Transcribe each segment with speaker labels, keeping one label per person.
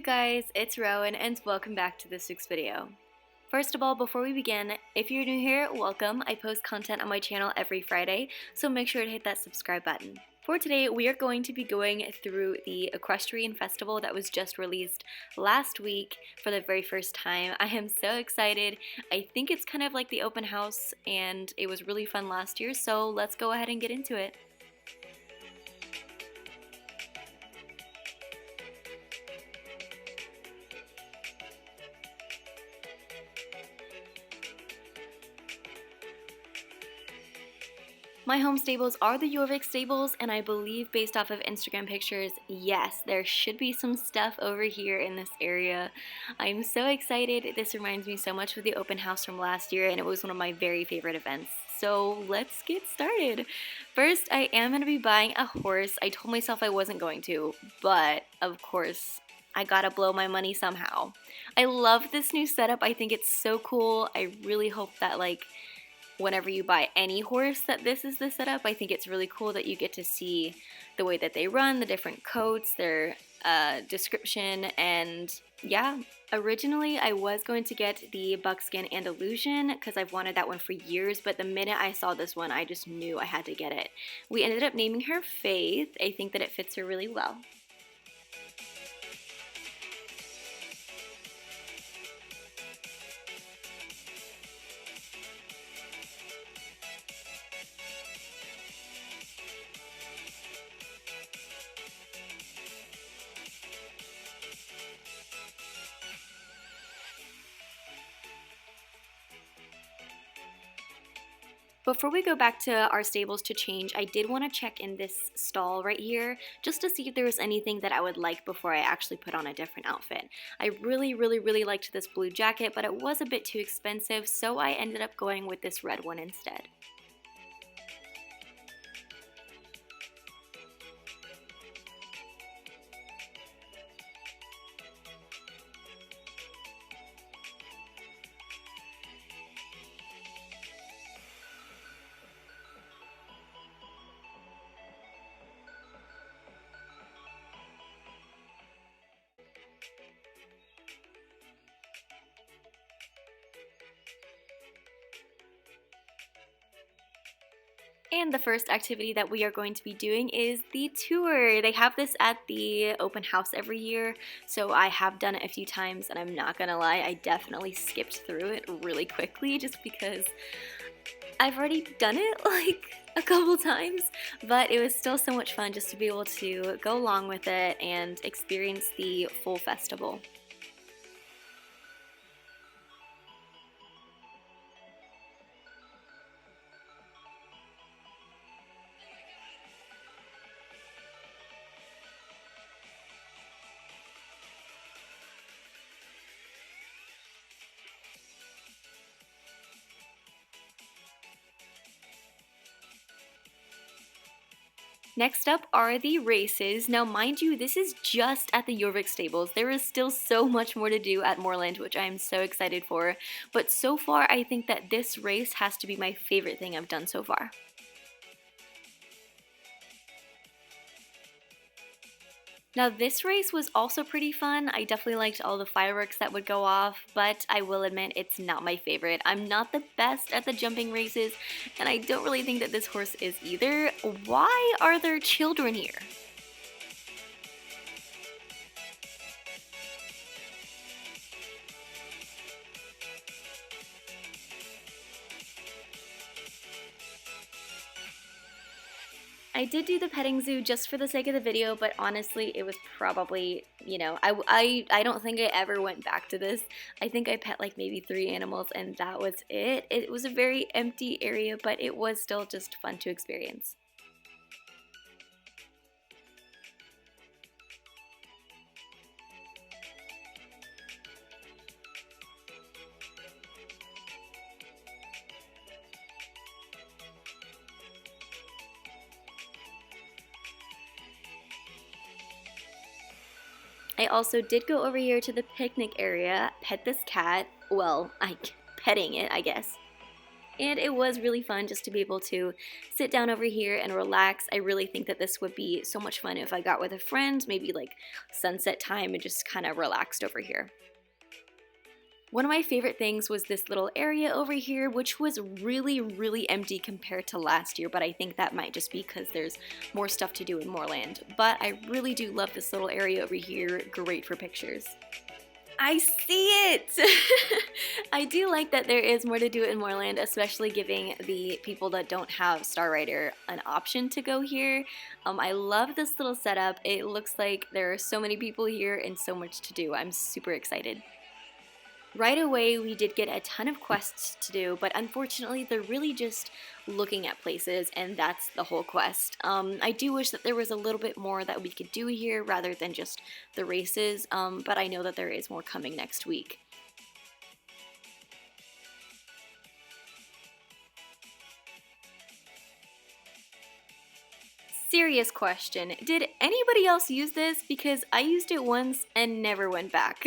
Speaker 1: guys, it's Rowan and welcome back to this week's video. First of all, before we begin, if you're new here, welcome. I post content on my channel every Friday, so make sure to hit that subscribe button. For today, we are going to be going through the Equestrian Festival that was just released last week for the very first time. I am so excited. I think it's kind of like the open house and it was really fun last year, so let's go ahead and get into it. My home stables are the Jorvik stables, and I believe based off of Instagram pictures, yes, there should be some stuff over here in this area. I'm so excited. This reminds me so much of the open house from last year, and it was one of my very favorite events. So let's get started. First, I am going to be buying a horse. I told myself I wasn't going to, but of course, I gotta blow my money somehow. I love this new setup. I think it's so cool. I really hope that whenever you buy any horse that this is the setup. I think it's really cool that you get to see the way that they run, the different coats, their description, and yeah. Originally, I was going to get the Buckskin Andalusian because I've wanted that one for years, but the minute I saw this one, I just knew I had to get it. We ended up naming her Faith. I think that it fits her really well. Before we go back to our stables to change, I did want to check in this stall right here just to see if there was anything that I would like before I actually put on a different outfit. I really liked this blue jacket, but it was a bit too expensive, so I ended up going with this red one instead. And the first activity that we are going to be doing is the tour. They have this at the open house every year, so I have done it a few times, and I'm not gonna lie, I definitely skipped through it really quickly just because I've already done it like a couple times, but it was still so much fun just to be able to go along with it and experience the full festival. Next up are the races. Now mind you, this is just at the Jorvik stables. There is still so much more to do at Moorland, which I am so excited for. But so far, I think that this race has to be my favorite thing I've done so far. Now this race was also pretty fun. I definitely liked all the fireworks that would go off, but I will admit it's not my favorite. I'm not the best at the jumping races, and I don't really think that this horse is either. Why are there children here? I did do the petting zoo just for the sake of the video, but honestly, it was probably, I don't think I ever went back to this. I think I pet like maybe 3 animals and that was it. It was a very empty area, but it was still just fun to experience. I also did go over here to the picnic area, pet this cat, well, petting it, I guess. And it was really fun just to be able to sit down over here and relax. I really think that this would be so much fun if I got with a friend, maybe like sunset time, and just kind of relaxed over here. One of my favorite things was this little area over here, which was really empty compared to last year, but I think that might just be because there's more stuff to do in Moorland. But I really do love this little area over here, great for pictures. I see it! I do like that there is more to do in Moorland, especially giving the people that don't have Star Rider an option to go here. I love this little setup. It looks like there are so many people here and so much to do. I'm super excited. Right away, we did get a ton of quests to do, but unfortunately, they're really just looking at places, and that's the whole quest. I do wish that there was a little bit more that we could do here rather than just the races, but I know that there is more coming next week. Serious question, did anybody else use this? Because I used it once and never went back.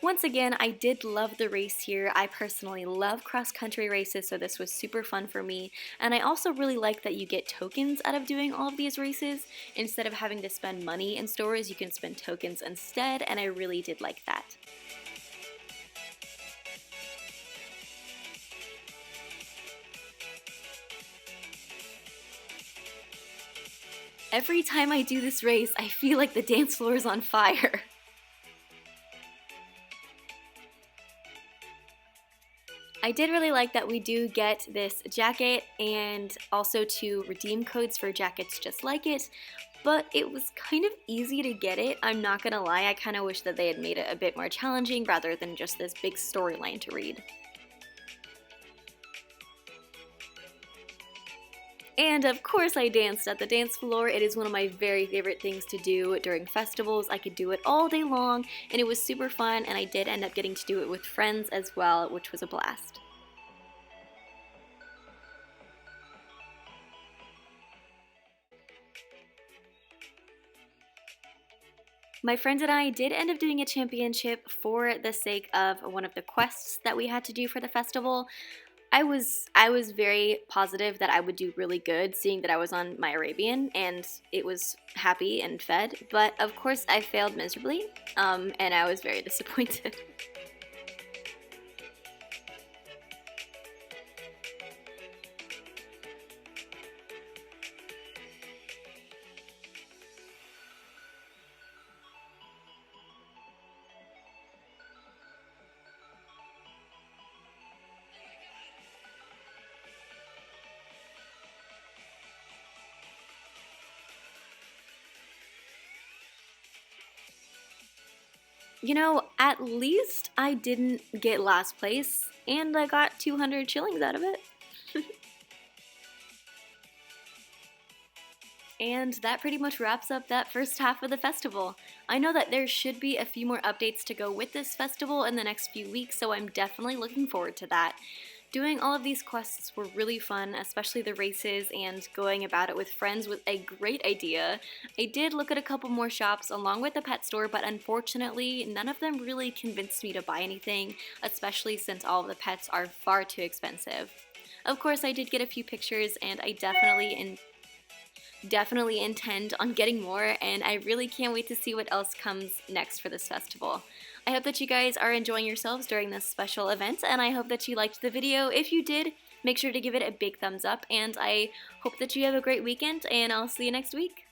Speaker 1: Once again, I did love the race here. I personally love cross-country races, so this was super fun for me. And I also really like that you get tokens out of doing all of these races. Instead of having to spend money in stores, you can spend tokens instead, and I really did like that. Every time I do this race, I feel like the dance floor is on fire. I did really like that we do get this jacket and also 2 redeem codes for jackets just like it, but it was kind of easy to get it. I'm not gonna lie, I kind of wish that they had made it a bit more challenging rather than just this big storyline to read. And of course I danced at the dance floor. It is one of my very favorite things to do during festivals. I could do it all day long and it was super fun, and I did end up getting to do it with friends as well, which was a blast. My friend and I did end up doing a championship for the sake of one of the quests that we had to do for the festival. I was very positive that I would do really good, seeing that I was on my Arabian and it was happy and fed, but of course I failed miserably, and I was very disappointed. You know, at least I didn't get last place, and I got 200 shillings out of it. And that pretty much wraps up that first half of the festival. I know that there should be a few more updates to go with this festival in the next few weeks, so I'm definitely looking forward to that. Doing all of these quests were really fun, especially the races, and going about it with friends was a great idea. I did look at a couple more shops along with the pet store, but unfortunately none of them really convinced me to buy anything, especially since all of the pets are far too expensive. Of course, I did get a few pictures, and I definitely intend on getting more, and I really can't wait to see what else comes next for this festival. I hope that you guys are enjoying yourselves during this special event, and I hope that you liked the video. If you did, make sure to give it a big thumbs up, and I hope that you have a great weekend, and I'll see you next week.